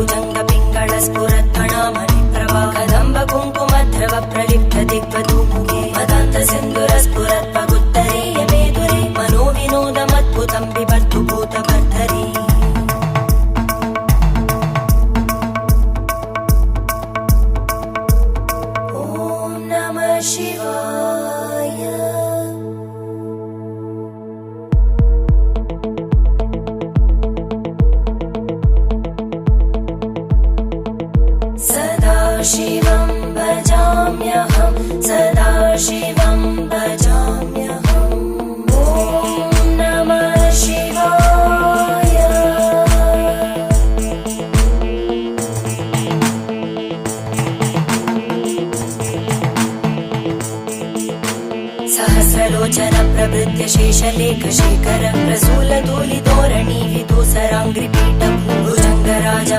भुजंग पिंगळ स्फुरत्फणामणि प्रभा कदंब कुंकुमद्रव प्रलिप्त दिग्वधूमुखे मदान्त सिन्धुर स्फुरत्पगुत्तरीय मेदुरे मनो विनोदमद्भुतं बिभर्तु भूतभर्धरी ॐ नमः शिवाय। सदाशिवं भजाम्यहं सदाशिवं भजाम्यहम् ॐ नमः शिवाय। सहस्रलोचन प्रभृत्य शेषलेख शेखर प्रसूल धूलिधोरणि विदूसराङ्घ्रिपीठ भुजङ्गराज